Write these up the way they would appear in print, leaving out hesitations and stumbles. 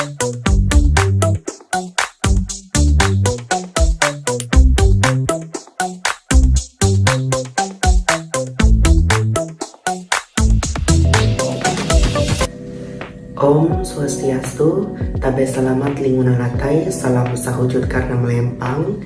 Om Swastiastu, tabe selamat linguna latai, salam sahujud karena melempang.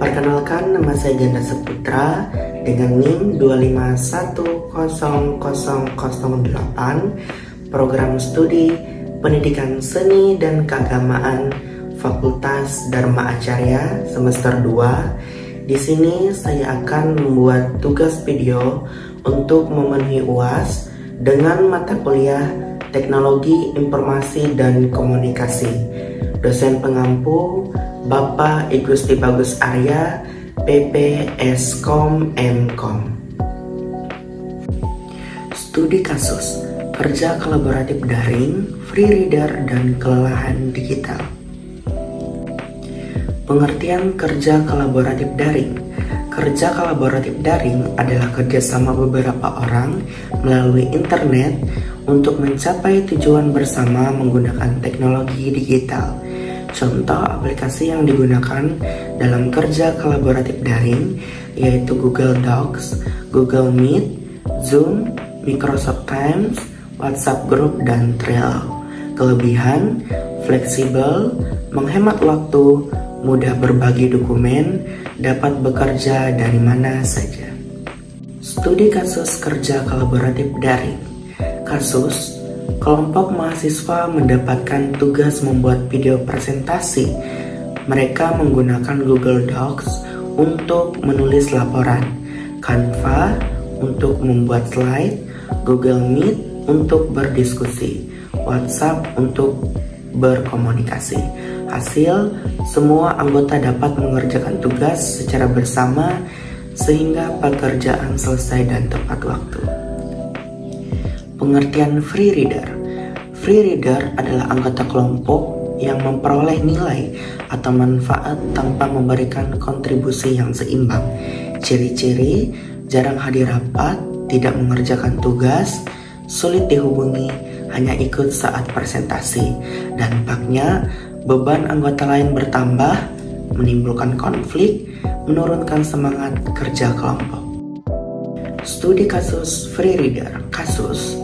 Perkenalkan, nama saya Ganda Seputra dengan NIM 2510008, program studi Pendidikan Seni dan Keagamaan Fakultas Dharma Acarya semester 2. Di sini saya akan membuat tugas video untuk memenuhi UAS dengan mata kuliah Teknologi Informasi dan Komunikasi. Dosen pengampu Bapak Igusti Bagus Arya, PPSkom Mkom. Studi kasus kerja kolaboratif daring, free reader, dan kelelahan digital. Pengertian kerja kolaboratif daring. Kerja kolaboratif daring adalah kerjasama beberapa orang melalui internet untuk mencapai tujuan bersama menggunakan teknologi digital. Contoh aplikasi yang digunakan dalam kerja kolaboratif daring yaitu Google Docs, Google Meet, Zoom, Microsoft Teams, WhatsApp Group, dan Trello. Kelebihan, fleksibel, menghemat waktu, mudah berbagi dokumen, dapat bekerja dari mana saja. Studi kasus kerja kolaboratif daring. Kasus, kelompok mahasiswa mendapatkan tugas membuat video presentasi. Mereka menggunakan Google Docs untuk menulis laporan, Canva untuk membuat slide, Google Meet untuk berdiskusi, WhatsApp untuk berkomunikasi. Hasil, semua anggota dapat mengerjakan tugas secara bersama sehingga pekerjaan selesai dan tepat waktu. Pengertian free reader. Free reader adalah anggota kelompok yang memperoleh nilai atau manfaat tanpa memberikan kontribusi yang seimbang. Ciri-ciri: jarang hadir rapat, tidak mengerjakan tugas, sulit dihubungi, hanya ikut saat presentasi. Dampaknya, beban anggota lain bertambah, menimbulkan konflik, menurunkan semangat kerja kelompok. Studi kasus free reader. Kasus,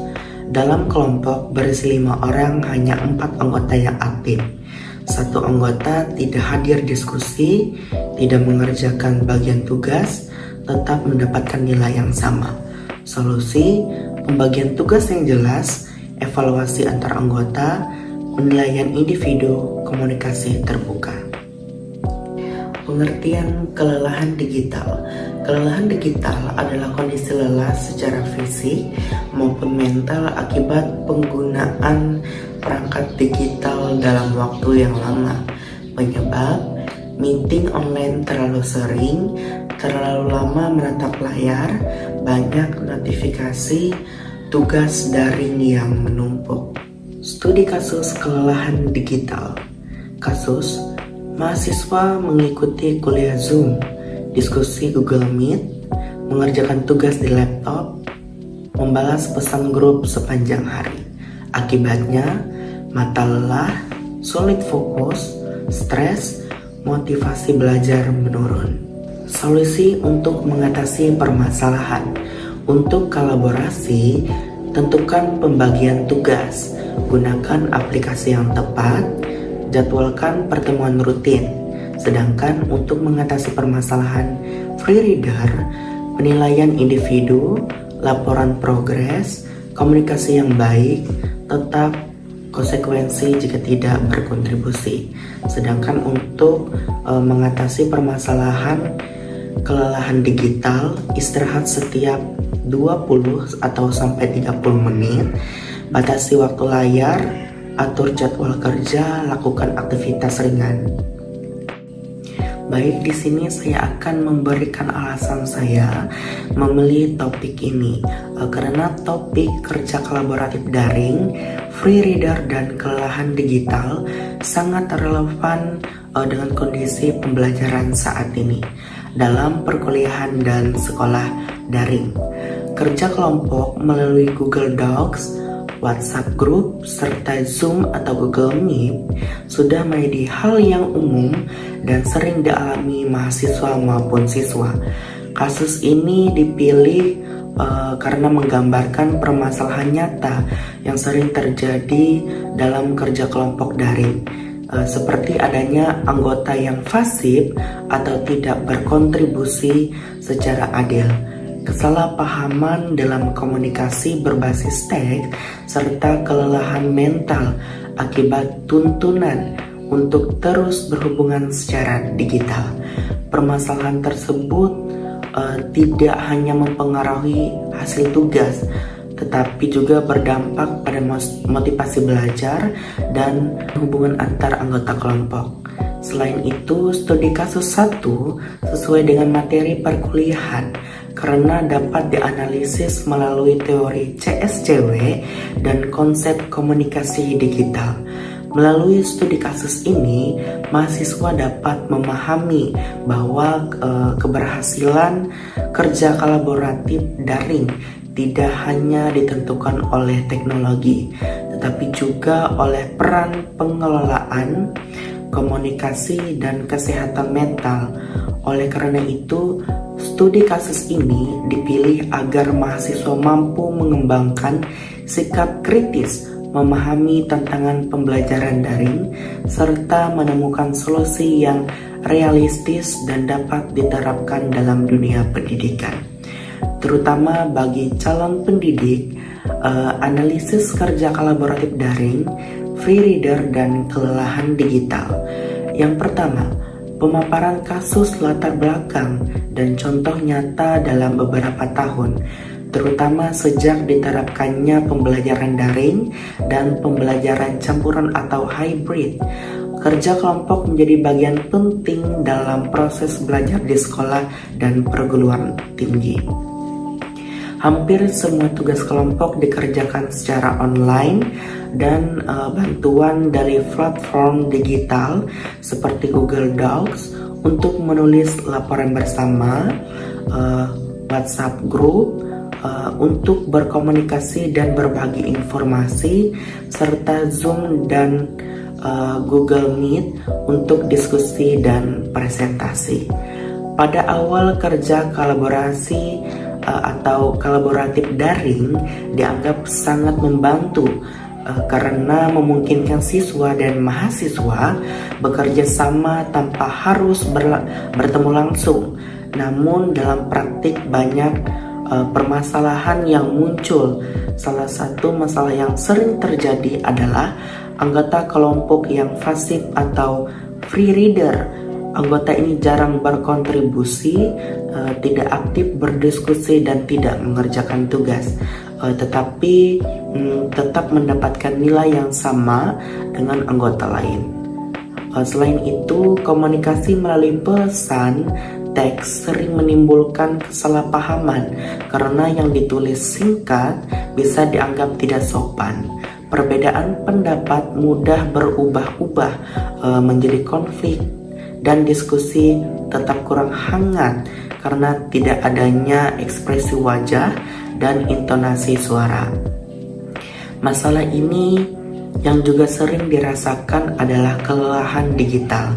dalam kelompok berisi 5 orang, hanya 4 anggota yang aktif. 1 anggota tidak hadir diskusi, tidak mengerjakan bagian tugas, tetap mendapatkan nilai yang sama. Solusi, pembagian tugas yang jelas, evaluasi antar anggota, penilaian individu, komunikasi terbuka. Pengertian kelelahan digital. Kelelahan digital adalah kondisi lelah secara fisik maupun mental akibat penggunaan perangkat digital dalam waktu yang lama. Penyebab: meeting online terlalu sering, terlalu lama menatap layar, banyak notifikasi, tugas daring yang menumpuk. Studi kasus kelelahan digital. Kasus, mahasiswa mengikuti kuliah Zoom, diskusi Google Meet, mengerjakan tugas di laptop, membalas pesan grup sepanjang hari. Akibatnya, mata lelah, sulit fokus, stres, motivasi belajar menurun. Solusi untuk mengatasi permasalahan. Untuk kolaborasi, tentukan pembagian tugas, gunakan aplikasi yang tepat, jadwalkan pertemuan rutin. Sedangkan untuk mengatasi permasalahan free reader, penilaian individu, laporan progres, komunikasi yang baik, tetap konsekuensi jika tidak berkontribusi. Sedangkan untuk mengatasi permasalahan kelelahan digital, istirahat setiap 20 atau sampai 30 menit, batasi waktu layar, atur jadwal kerja, lakukan aktivitas ringan. Baik, di sini saya akan memberikan alasan saya memilih topik ini karena topik kerja kolaboratif daring, free reader, dan kelelahan digital sangat relevan dengan kondisi pembelajaran saat ini dalam perkuliahan dan sekolah daring. Kerja kelompok melalui Google Docs, WhatsApp Group, serta Zoom atau Google Meet sudah menjadi hal yang umum dan sering dialami mahasiswa maupun siswa. Kasus ini dipilih karena menggambarkan permasalahan nyata yang sering terjadi dalam kerja kelompok daring, seperti adanya anggota yang fasib atau tidak berkontribusi secara adil, kesalahpahaman dalam komunikasi berbasis teks, serta kelelahan mental akibat tuntunan untuk terus berhubungan secara digital. Permasalahan tersebut tidak hanya mempengaruhi hasil tugas, tetapi juga berdampak pada motivasi belajar dan hubungan antar anggota kelompok. Selain itu, studi kasus 1 sesuai dengan materi perkuliahan karena dapat dianalisis melalui teori CSCW dan konsep komunikasi digital. Melalui studi kasus ini, mahasiswa dapat memahami bahwa keberhasilan kerja kolaboratif daring tidak hanya ditentukan oleh teknologi, tetapi juga oleh peran pengelolaan, komunikasi, dan kesehatan mental. Oleh karena itu, studi kasus ini dipilih agar mahasiswa mampu mengembangkan sikap kritis, memahami tantangan pembelajaran daring, serta menemukan solusi yang realistis dan dapat diterapkan dalam dunia pendidikan. Terutama bagi calon pendidik, analisis kerja kolaboratif daring, free reader, dan kelelahan digital. Yang pertama, pemaparan kasus latar belakang dan contoh nyata dalam beberapa tahun, terutama sejak diterapkannya pembelajaran daring dan pembelajaran campuran atau hybrid. Kerja kelompok menjadi bagian penting dalam proses belajar di sekolah dan perguruan tinggi. Hampir semua tugas kelompok dikerjakan secara online dan bantuan dari platform digital seperti Google Docs untuk menulis laporan bersama, WhatsApp Group untuk berkomunikasi dan berbagi informasi, serta Zoom dan Google Meet untuk diskusi dan presentasi. Pada awal kerja kolaborasi atau kolaboratif daring dianggap sangat membantu karena memungkinkan siswa dan mahasiswa bekerja sama tanpa harus bertemu langsung. Namun dalam praktik banyak permasalahan yang muncul. Salah satu masalah yang sering terjadi adalah anggota kelompok yang fasib atau free reader. Anggota ini jarang berkontribusi, tidak aktif berdiskusi, dan tidak mengerjakan tugas, tetapi tetap mendapatkan nilai yang sama dengan anggota lain. Selain itu, komunikasi melalui pesan teks sering menimbulkan kesalahpahaman karena yang ditulis singkat bisa dianggap tidak sopan. Perbedaan pendapat mudah berubah-ubah menjadi konflik, dan diskusi tetap kurang hangat karena tidak adanya ekspresi wajah dan intonasi suara. Masalah ini yang juga sering dirasakan adalah kelelahan digital.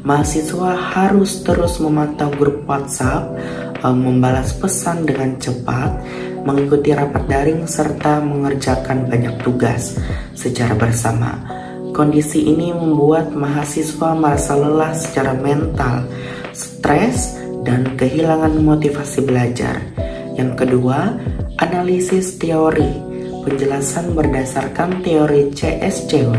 Mahasiswa harus terus memantau grup WhatsApp, membalas pesan dengan cepat, mengikuti rapat daring, serta mengerjakan banyak tugas secara bersama. Kondisi ini membuat mahasiswa merasa lelah secara mental, stres, dan kehilangan motivasi belajar. Yang kedua, analisis teori. Penjelasan berdasarkan teori CSCW,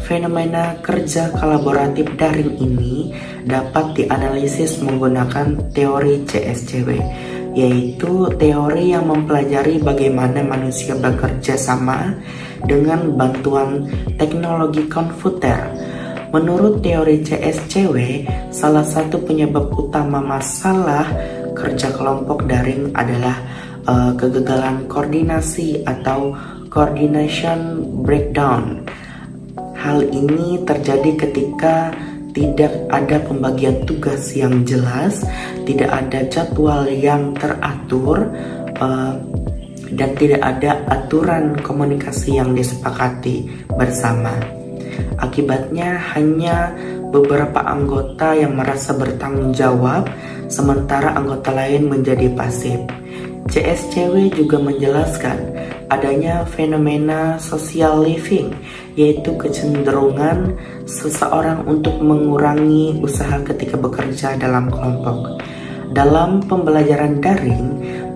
fenomena kerja kolaboratif daring ini dapat dianalisis menggunakan teori CSCW, yaitu teori yang mempelajari bagaimana manusia bekerja sama dengan bantuan teknologi komputer. Menurut teori CSCW, salah satu penyebab utama masalah kerja kelompok daring adalah kegagalan koordinasi atau coordination breakdown. Hal ini terjadi ketika tidak ada pembagian tugas yang jelas, tidak ada jadwal yang teratur, dan tidak ada aturan komunikasi yang disepakati bersama. Akibatnya hanya beberapa anggota yang merasa bertanggung jawab, sementara anggota lain menjadi pasif. CSCW juga menjelaskan adanya fenomena social living, yaitu kecenderungan seseorang untuk mengurangi usaha ketika bekerja dalam kelompok. Dalam pembelajaran daring,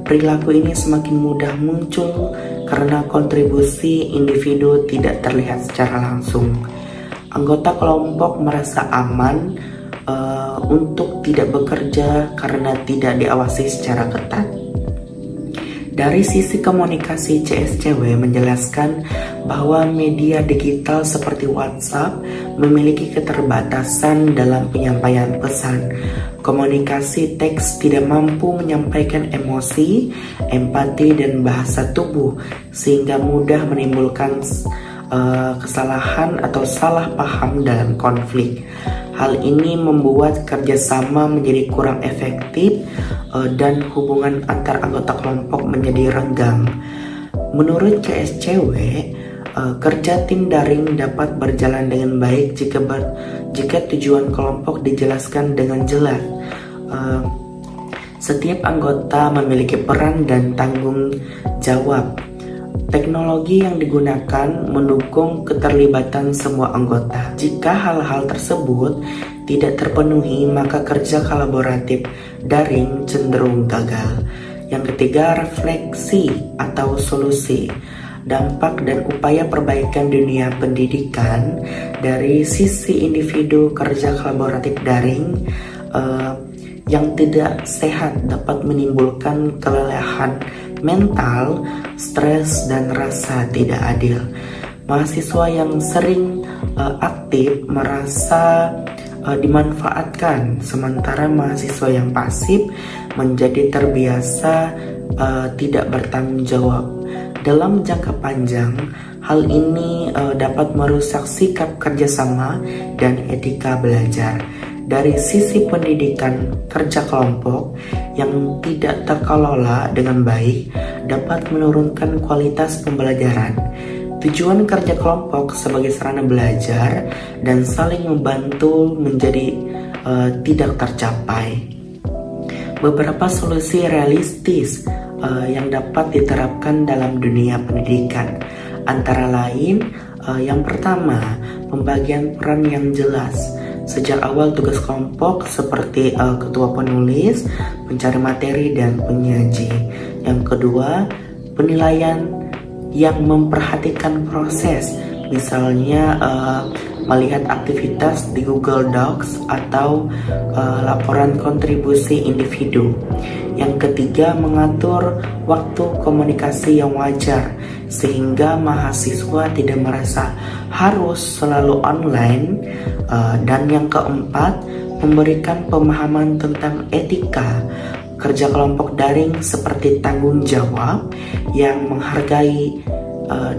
perilaku ini semakin mudah muncul karena kontribusi individu tidak terlihat secara langsung. Anggota kelompok merasa aman untuk tidak bekerja karena tidak diawasi secara ketat. Dari sisi komunikasi, CSCW menjelaskan bahwa media digital seperti WhatsApp memiliki keterbatasan dalam penyampaian pesan. Komunikasi teks tidak mampu menyampaikan emosi, empati, dan bahasa tubuh, sehingga mudah menimbulkan kesalahan atau salah paham dalam konflik. Hal ini membuat kerjasama menjadi kurang efektif dan hubungan antar anggota kelompok menjadi renggang. Menurut CSCW, kerja tim daring dapat berjalan dengan baik jika tujuan kelompok dijelaskan dengan jelas. Setiap anggota memiliki peran dan tanggung jawab. Teknologi yang digunakan mendukung keterlibatan semua anggota. Jika hal-hal tersebut tidak terpenuhi, maka kerja kolaboratif daring cenderung gagal. Yang ketiga, refleksi atau solusi. Dampak dan upaya perbaikan dunia pendidikan dari sisi individu kerja kolaboratif daring yang tidak sehat dapat menimbulkan kelelahan mental, stres, dan rasa tidak adil. Mahasiswa yang sering aktif merasa dimanfaatkan, sementara mahasiswa yang pasif menjadi terbiasa tidak bertanggung jawab. Dalam jangka panjang, hal ini dapat merusak sikap kerjasama dan etika belajar. Dari sisi pendidikan, kerja kelompok yang tidak terkelola dengan baik dapat menurunkan kualitas pembelajaran. Tujuan kerja kelompok sebagai sarana belajar dan saling membantu menjadi tidak tercapai. Beberapa solusi realistis yang dapat diterapkan dalam dunia pendidikan, antara lain yang pertama, pembagian peran yang jelas. Sejak awal tugas kelompok seperti ketua penulis, pencari materi, dan penyaji. Yang kedua, penilaian yang memperhatikan proses, misalnya melihat aktivitas di Google Docs atau laporan kontribusi individu. Yang ketiga, mengatur waktu komunikasi yang wajar sehingga mahasiswa tidak merasa harus selalu online. Dan yang keempat, memberikan pemahaman tentang etika kerja kelompok daring seperti tanggung jawab yang menghargai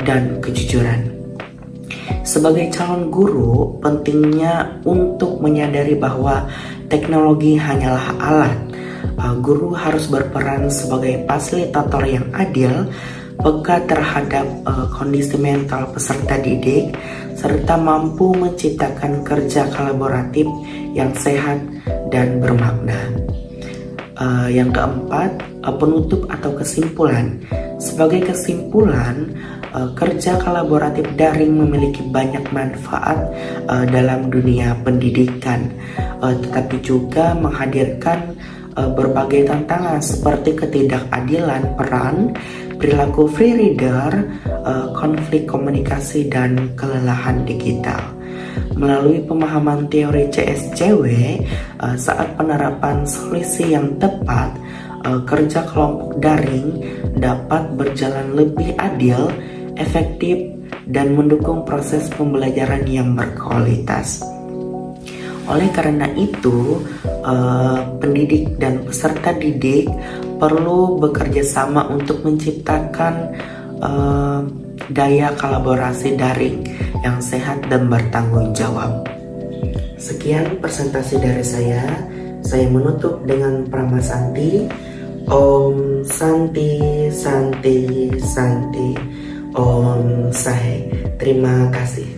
dan kejujuran. Sebagai calon guru, pentingnya untuk menyadari bahwa teknologi hanyalah alat. Guru harus berperan sebagai fasilitator yang adil, peka terhadap kondisi mental peserta didik, serta mampu menciptakan kerja kolaboratif yang sehat dan bermakna. Yang keempat, penutup atau kesimpulan. Sebagai kesimpulan, kerja kolaboratif daring memiliki banyak manfaat dalam dunia pendidikan, tetapi juga menghadirkan berbagai tantangan seperti ketidakadilan peran, perilaku free rider, konflik komunikasi, dan kelelahan digital. Melalui pemahaman teori CSCW, saat penerapan solusi yang tepat, kerja kelompok daring dapat berjalan lebih adil, efektif, dan mendukung proses pembelajaran yang berkualitas. Oleh karena itu, pendidik dan peserta didik perlu bekerja sama untuk menciptakan daya kolaborasi daring yang sehat dan bertanggung jawab. Sekian presentasi dari saya. Saya menutup dengan Pramasanti. Om Santi Santi Santi. Om Sai. Terima kasih.